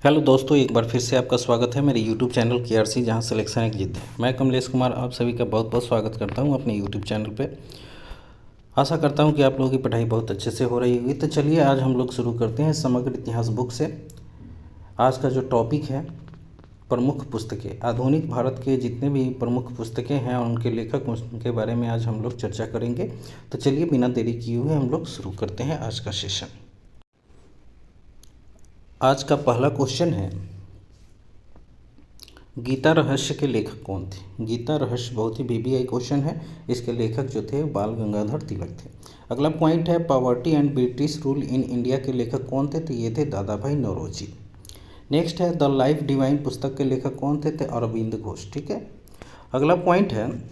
Hello दोस्तों, एक बार फिर से आपका स्वागत है मेरे यूट्यूब चैनल KRC, जहां सिलेक्शन एक जीत है। मैं कमलेश कुमार आप सभी का बहुत बहुत स्वागत करता हूं अपने यूट्यूब चैनल पे। आशा करता हूं कि आप लोगों की पढ़ाई बहुत अच्छे से हो रही होगी। तो चलिए आज हम लोग शुरू करते हैं समग्र इतिहास बुक से। आज का जो टॉपिक है प्रमुख पुस्तकें, आधुनिक भारत के जितने भी प्रमुख पुस्तकें हैं उनके लेखक, उनके बारे में आज हम लोग चर्चा करेंगे। तो चलिए बिना देरी किए हुए हम लोग शुरू करते हैं आज का सेशन। आज का पहला क्वेश्चन है, गीता रहस्य के लेखक कौन थे। गीता रहस्य बहुत ही VBI क्वेश्चन है। इसके लेखक जो थे बाल गंगाधर तिलक थे। अगला पॉइंट है, poverty and British rule in India के लेखक कौन थे। तो ये थे दादा भाई नौरोजी। नेक्स्ट है, द लाइफ डिवाइन पुस्तक के लेखक कौन थे। तो अरविंद घोष। ठीक है। अगला पॉइंट है,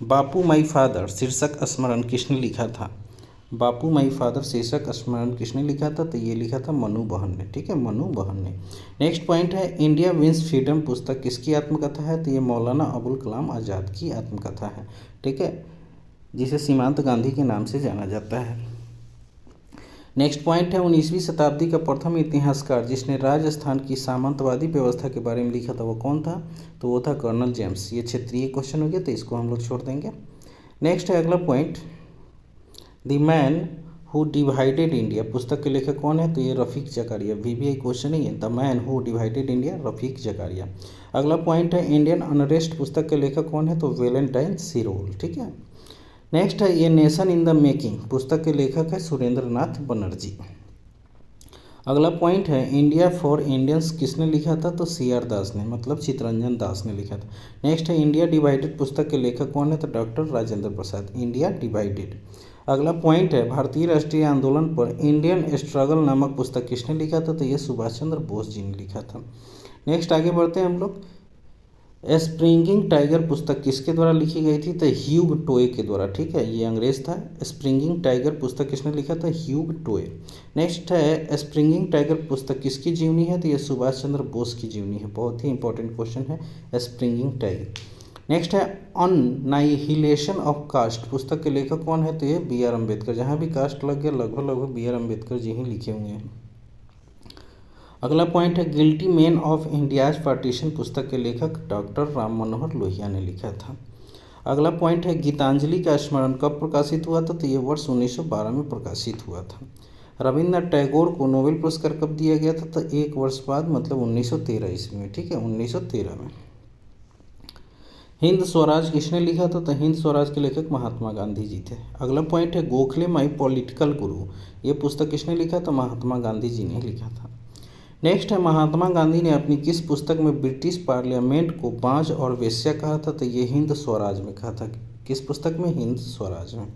बापू माई फादर शीर्षक स्मरण किसने लिखा था। बापू माई फादर शीर्षक स्मरण किसने लिखा था। तो ये लिखा था मनु बहन ने। ठीक है, मनु बहन ने। नेक्स्ट पॉइंट है, इंडिया विंस फ्रीडम पुस्तक किसकी आत्मकथा है। तो ये मौलाना अबुल कलाम आज़ाद की आत्मकथा है। ठीक है, जिसे सीमांत गांधी के नाम से जाना जाता है। नेक्स्ट पॉइंट है, 19वीं शताब्दी का प्रथम इतिहासकार जिसने राजस्थान की सामंतवादी व्यवस्था के बारे में लिखा था वो कौन था। तो वो था कर्नल जेम्स। ये क्षेत्रीय क्वेश्चन हो गया तो इसको हम लोग छोड़ देंगे। नेक्स्ट है अगला point, the man who divided India पुस्तक के लेखक कौन है। तो ये रफ़ीक जकारिया। VBI क्वेश्चन ही है, the man who divided India, Rafiq Zakaria. अगला पॉइंट है, इंडियन अनरेस्ट पुस्तक के लेखक कौन है। तो वेलेंटाइन सिरोल। ठीक है। नेक्स्ट है, ये नेशन इन द मेकिंग पुस्तक के लेखक है सुरेंद्र नाथ बनर्जी। अगला पॉइंट है, इंडिया फॉर इंडियंस किसने लिखा था। तो CR दास ने, मतलब चितरंजन दास ने लिखा था। नेक्स्ट है, इंडिया डिवाइडेड पुस्तक के लेखक कौन है। तो doctor Rajendra Prasad. India divided. अगला पॉइंट है, भारतीय राष्ट्रीय आंदोलन पर इंडियन स्ट्रगल नामक पुस्तक किसने लिखा था। तो ये सुभाष चंद्र बोस जी ने लिखा था। नेक्स्ट आगे बढ़ते हैं हम लोग, स्प्रिंगिंग टाइगर पुस्तक किसके द्वारा लिखी गई थी। तो ह्यूग टोए के द्वारा। ठीक है, ये अंग्रेज था। स्प्रिंगिंग टाइगर पुस्तक किसने लिखा था। ह्यूग टोए। नेक्स्ट है, स्प्रिंगिंग टाइगर पुस्तक किसकी जीवनी है। तो ये सुभाष चंद्र बोस की जीवनी है। बहुत ही इंपॉर्टेंट क्वेश्चन है स्प्रिंगिंग टाइगर। नेक्स्ट है, अननाइहिलेशन ऑफ कास्ट पुस्तक के लेखक कौन है। तो ये BR अम्बेडकर। जहाँ भी कास्ट लग गया लगभग BR अम्बेडकर जी ही लिखे हुए हैं। अगला पॉइंट है, guilty man of India's partition पुस्तक के लेखक डॉक्टर राम मनोहर लोहिया ने लिखा था। अगला पॉइंट है, गीतांजलि का स्मरण कब प्रकाशित हुआ था। तो ये वर्ष 1912 में प्रकाशित हुआ था। रविन्द्रनाथ टैगोर को नोबेल पुरस्कार कब दिया गया था। तो एक वर्ष बाद, मतलब 1913 ईस्वी में। ठीक है, 1913 में। हिंद स्वराज किसने लिखा था। तो हिंद स्वराज के लेखक महात्मा गांधी जी थे। अगला पॉइंट है, गोखले माई पॉलिटिकल गुरु ये पुस्तक किसने लिखा। तो महात्मा गांधी जी ने लिखा था। नेक्स्ट है, महात्मा गांधी ने अपनी किस पुस्तक में ब्रिटिश पार्लियामेंट को बांझ और वेश्या कहा था। तो ये हिंद स्वराज में कहा था। किस पुस्तक में। हिंद स्वराज में।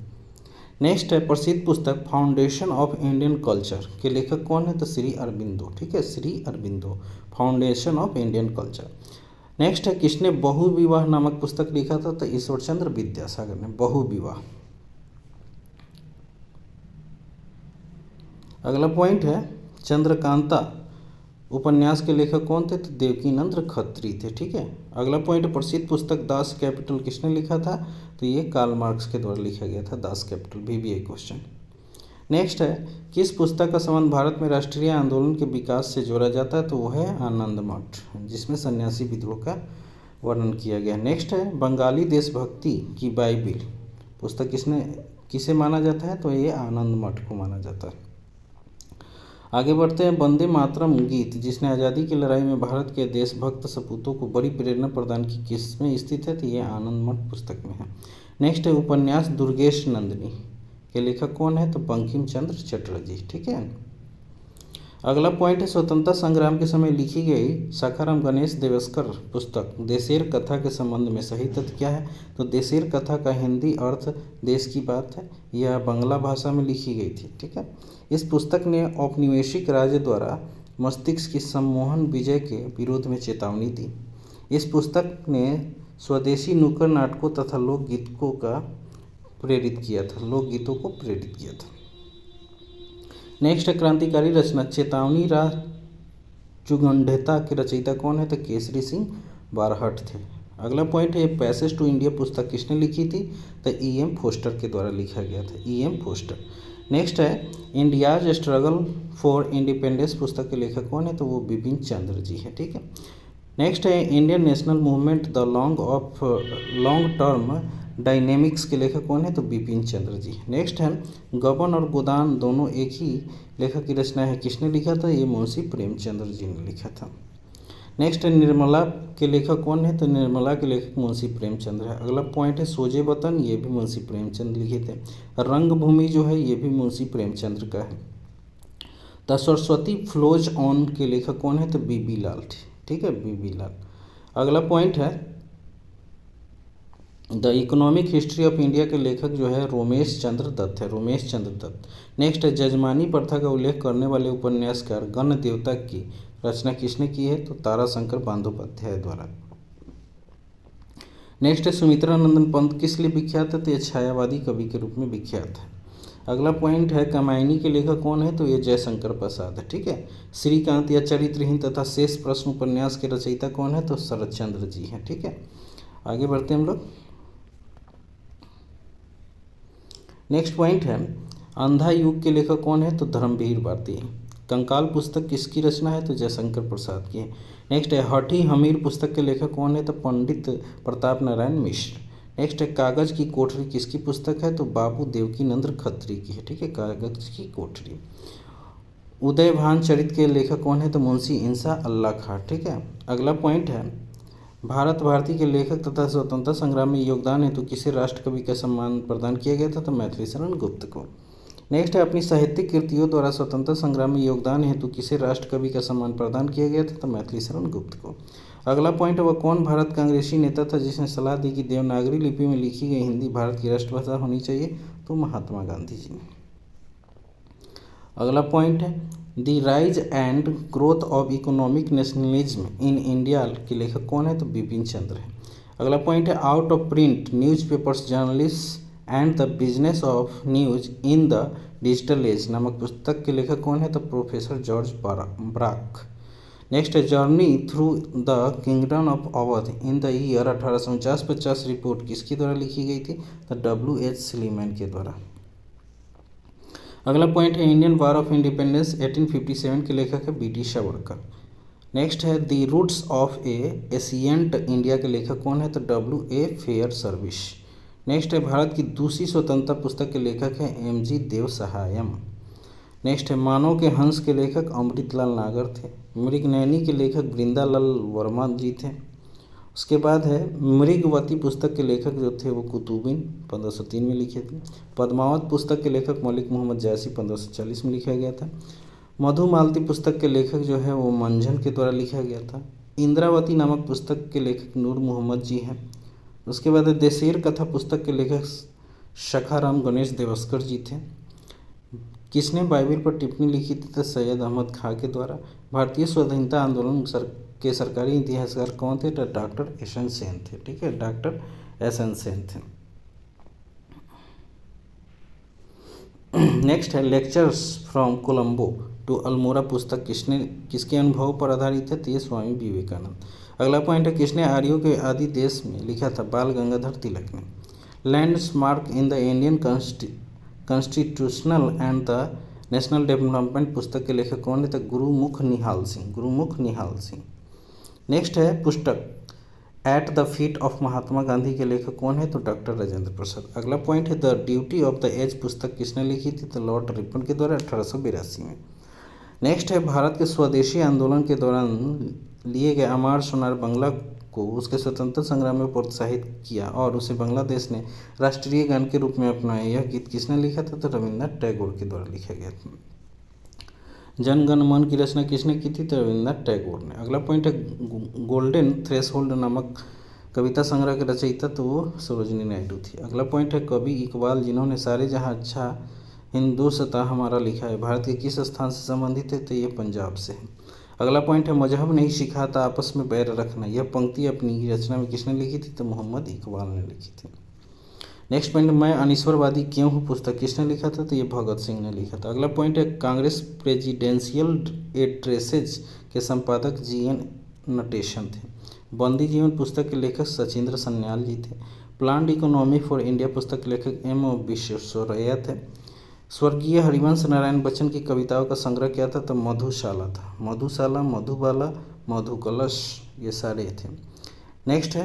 नेक्स्ट है, प्रसिद्ध पुस्तक फाउंडेशन ऑफ इंडियन कल्चर के लेखक कौन है। तो श्री अरबिंदो। ठीक है, Shri Aurobindo, foundation of Indian culture. Next है, किसने बहुविवाह नामक पुस्तक लिखा था। तो ईश्वर चंद्र विद्यासागर ने, बहुविवाह। अगला पॉइंट है, चंद्रकांता उपन्यास के लेखक कौन थे। तो देवकीनंद खत्री थे। ठीक है। अगला पॉइंट, प्रसिद्ध पुस्तक दास कैपिटल किसने लिखा था। तो ये कार्ल मार्क्स के द्वारा लिखा गया था, Das Kapital. VBI question. Next है, किस पुस्तक का संबंध भारत में राष्ट्रीय आंदोलन के विकास से जोड़ा जाता है। तो वो है आनंद मठ, जिसमें सन्यासी विद्रोह का वर्णन किया गया। नेक्स्ट है, बंगाली देशभक्ति की बाइबिल पुस्तक किसे माना जाता है। तो ये आनंद मठ को माना जाता है। आगे बढ़ते हैं, वंदे मातरम गीत जिसने आज़ादी की लड़ाई में भारत के देशभक्त सपूतों को बड़ी प्रेरणा प्रदान की किस में स्थित है। तो ये आनंद मठ पुस्तक में है। नेक्स्ट है, उपन्यास दुर्गेश नंदिनी के लेखक कौन है। तो बंकिम चंद्र चटर्जी। ठीक है। अगला पॉइंट है, स्वतंत्रता संग्राम के समय लिखी गई शाखाराम गणेश देवस्कर पुस्तक देशेर कथा के संबंध में सही तथ्य क्या है। तो देशेर कथा का हिंदी अर्थ देश की बात है। यह बांग्ला भाषा में लिखी गई थी। ठीक है। इस पुस्तक ने औपनिवेशिक राज्य द्वारा मस्तिष्क की सम्मोहन विजय के विरोध में चेतावनी दी। इस पुस्तक ने स्वदेशी नुक्कड़ नाटकों तथा लोकगीतों को प्रेरित किया था। नेक्स्ट है, क्रांतिकारी रचना चेतावनी राजुगंढता के रचयिता कौन है। तो केसरी सिंह बारहट थे। अगला पॉइंट है, पैसेज टू इंडिया पुस्तक किसने लिखी थी। तो EM फोस्टर के द्वारा लिखा गया था। EM Forster. नेक्स्ट है इंडियाज स्ट्रगल फॉर इंडिपेंडेंस पुस्तक के लेखक कौन है, तो वो बिपिन चंद्र जी है। ठीक है। नेक्स्ट है Indian national movement the long term dynamics के लेखक कौन है, तो बिपिन चंद्र जी। नेक्स्ट है गबन और गोदान दोनों एक ही लेखक की रचना है, किसने लिखा था, ये मुंशी प्रेमचंद्र जी ने लिखा था। नेक्स्ट है निर्मला के लेखक कौन है, तो निर्मला के लेखक मुंशी प्रेमचंद्र है। अगला पॉइंट है सोजे वतन, ये भी मुंशी प्रेमचंद्र लिखे थे। रंगभूमि जो है ये भी मुंशी प्रेमचंद्र का है। द सरस्वती फ्लोज ऑन के लेखक कौन है, तो बीबी लाल। ठीक है, बीबी लाल। अगला पॉइंट है the economic history of India के लेखक जो है रोमेश चंद्र दत्त है, रोमेश चंद्र दत्त। नेक्स्ट है जजमानी प्रथा का उल्लेख करने वाले उपन्यासकार गण देवता की रचना किसने की है, तो ताराशंकर बंदोपाध्याय द्वारा। नेक्स्ट है सुमित्रा नंदन पंत किस लिए विख्यात है, तो ये छायावादी कवि के रूप में विख्यात है। अगला पॉइंट है कामायनी के लेखक कौन है, तो ये जयशंकर प्रसाद है। ठीक है। श्रीकांत या चरित्रहीन तथा शेष प्रश्न उपन्यास के रचयिता कौन है, तो शरद चंद्र जी हैं। ठीक है, आगे बढ़ते हैं हम लोग। नेक्स्ट पॉइंट है अंधा युग के लेखक कौन है, तो धर्मवीर भारती। कंकाल पुस्तक किसकी रचना है, तो जयशंकर प्रसाद की है। नेक्स्ट है हठी हमीर पुस्तक के लेखक कौन है, तो पंडित प्रताप नारायण मिश्र। नेक्स्ट है कागज की कोठरी किसकी पुस्तक है, तो बाबू देवकीनंद खत्री की है। ठीक है, कागज की कोठरी। उदयभान चरित के लेखक कौन है, तो मुंशी इंसा अल्लाह खां। ठीक है। अगला पॉइंट है भारत भारती के लेखक तथा स्वतंत्रता संग्राम में योगदान हेतु किसे राष्ट्रकवि का सम्मान प्रदान किया गया था, तो मैथिली शरण गुप्त को। नेक्स्ट है अपनी साहित्यिक कृतियों द्वारा स्वतंत्रता संग्राम में योगदान हेतु किसे राष्ट्रकवि का सम्मान प्रदान किया गया था, तो मैथिली शरण गुप्त को। अगला पॉइंट है वह कौन भारत कांग्रेसी नेता था जिसने सलाह दी कि देवनागरी लिपि में लिखी गई हिंदी भारत की राष्ट्रभाषा होनी चाहिए, तो महात्मा गांधी जी ने। अगला पॉइंट है the rise and growth of economic nationalism in India के लेखक कौन है, तो बिपिन चंद्र है। अगला पॉइंट है out of print newspapers journalist and the business of news in the digital age नामक पुस्तक के लेखक कौन है, तो प्रोफेसर जॉर्ज ब्राक। नेक्स्ट है journey through the kingdom of Awadh in the year 1849-50 report किसके द्वारा लिखी गई थी, तो W.H. स्लीमैन के द्वारा। अगला पॉइंट है इंडियन वार ऑफ इंडिपेंडेंस 1857 के लेखक है B.T. सावरकर। नेक्स्ट है the roots of a ancient India के लेखक कौन है, तो W.A. Fair service. नेक्स्ट है भारत की दूसरी स्वतंत्रता पुस्तक के लेखक हैं M.G. देवसहायम। नेक्स्ट है मानव के हंस के लेखक अमृतलाल नागर थे। मृगनयनी के लेखक वृंदालाल वर्मा जी थे। उसके बाद है मृगवती पुस्तक के लेखक जो थे वो कुतुबीन 1503 में लिखे थे। पद्मावत पुस्तक के लेखक मलिक मोहम्मद जायसी 1540 में लिखा गया था। मधुमालती पुस्तक के लेखक जो है वो मंझन के द्वारा लिखा गया था। इंद्रावती नामक पुस्तक के लेखक नूर मोहम्मद जी हैं। उसके बाद देशेर कथा पुस्तक के लेखक शखाराम गणेश देवस्कर जी थे। किसने बाइबिल पर टिप्पणी लिखी थी, तो सैयद अहमद खां के द्वारा। भारतीय स्वाधीनता आंदोलन के सरकारी इतिहासकार कौन थे, तो डॉक्टर एस.एन. सेन थे। ठीक है, डॉक्टर एस.एन. सेन थे। नेक्स्ट है lectures from Colombo to Almora पुस्तक किसके अनुभव पर आधारित है, तो ये स्वामी विवेकानंद। अगला पॉइंट है किसने आर्यों के आदि देश में लिखा था, बाल गंगाधर तिलक ने। Landmark in the Indian constitutional and the national development पुस्तक के लेखक कौन है, तो गुरुमुख निहाल सिंह। नेक्स्ट है पुस्तक at the feet of Mahatma Gandhi के लेखक कौन है, तो डॉक्टर राजेंद्र प्रसाद। अगला पॉइंट है the duty of the age पुस्तक किसने लिखी थी, तो लॉर्ड रिपन के द्वारा 1882 में। नेक्स्ट है भारत के स्वदेशी आंदोलन के दौरान लिए गए अमार सोनार बंगला को उसके स्वतंत्रता संग्राम में प्रोत्साहित किया और उसे बांग्लादेश ने राष्ट्रीय गान के रूप में अपनाया। यह गीत किसने लिखा था, तो रविन्द्रनाथ टैगोर के द्वारा लिखा गया था। जन गण मन की रचना किसने की थी, तो रविन्द्रनाथ टैगोर ने। अगला पॉइंट है गोल्डन थ्रेशोल्ड नामक कविता संग्रह के रचयिता तो वो सरोजिनी नायडू थी। अगला पॉइंट है कवि इकबाल जिन्होंने सारे जहाँ अच्छा हिंदुस्तां हमारा लिखा है, भारत के किस स्थान से संबंधित है, तो ये पंजाब से है। अगला पॉइंट है मजहब नहीं सिखाता आपस में बैर रखना। यह पंक्ति अपनी रचना में किसने लिखी थी, तो मोहम्मद इकबाल ने लिखी थी। नेक्स्ट पॉइंट मैं अनिश्वरवादी क्यों हूँ पुस्तक किसने लिखा था, तो ये भगत सिंह ने लिखा था। अगला पॉइंट है कांग्रेस प्रेजिडेंशियल एड्रेसेज के संपादक GN नटेशन थे। बंदी जीवन पुस्तक के लेखक सचिंद्र सन्याल जी थे। प्लान्ड इकोनॉमी फॉर इंडिया पुस्तक के लेखक M. विश्वेश्वरैया थे। स्वर्गीय हरिवंश नारायण बच्चन की कविताओं का संग्रह क्या था? तो मधुशाला था। मधुशाला, मधुबाला, मधुकलश, ये सारे थे। नेक्स्ट है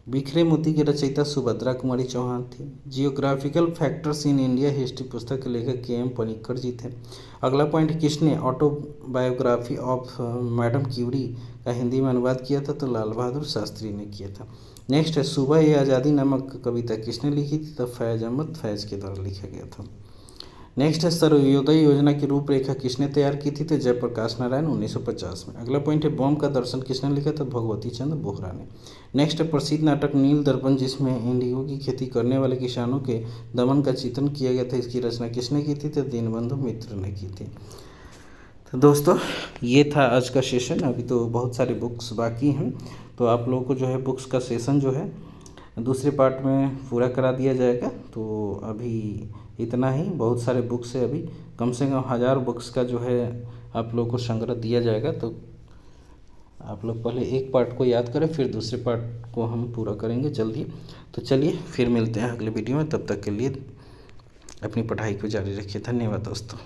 बिखरे मोती की रचयिता सुभद्रा कुमारी चौहान थी। Geographical factors in India history पुस्तक के लेखक के एम पनिक्कर जी थे। अगला पॉइंट, किसने ऑटोबायोग्राफी ऑफ मैडम क्यूरी का हिंदी में अनुवाद किया था? तो लाल बहादुर शास्त्री ने किया था। नेक्स्ट है सुबह ये आज़ादी नामक कविता किसने लिखी थी? तो फैज़ अहमद फैज़ के द्वारा लिखा गया था। नेक्स्ट है सर्वोदय योजना की रूपरेखा किसने तैयार की थी? तो जयप्रकाश नारायण 1950 में। अगला पॉइंट है बम का दर्शन किसने लिखा? तो भगवती चंद्र बोहरा ने। नेक्स्ट है प्रसिद्ध नाटक नील दर्पण जिसमें इंडिगो की खेती करने वाले किसानों के दमन का चित्रण किया गया था, इसकी रचना किसने की थी? तो दीनबंधु मित्र ने की थी। तो दोस्तों ये था आज का सेशन। अभी तो बहुत सारे बुक्स बाकी हैं, तो आप लोगों को जो है बुक्स का सेशन जो है दूसरे पार्ट में पूरा करा दिया जाएगा। तो अभी इतना ही, बहुत सारे बुक्स है, अभी कम से कम 1000 बुक्स का जो है आप लोगों को संग्रह दिया जाएगा। तो आप लोग पहले एक पार्ट को याद करें, फिर दूसरे पार्ट को हम पूरा करेंगे जल्दी। तो चलिए फिर मिलते हैं अगले वीडियो में, तब तक के लिए अपनी पढ़ाई को जारी रखिए। धन्यवाद दोस्तों।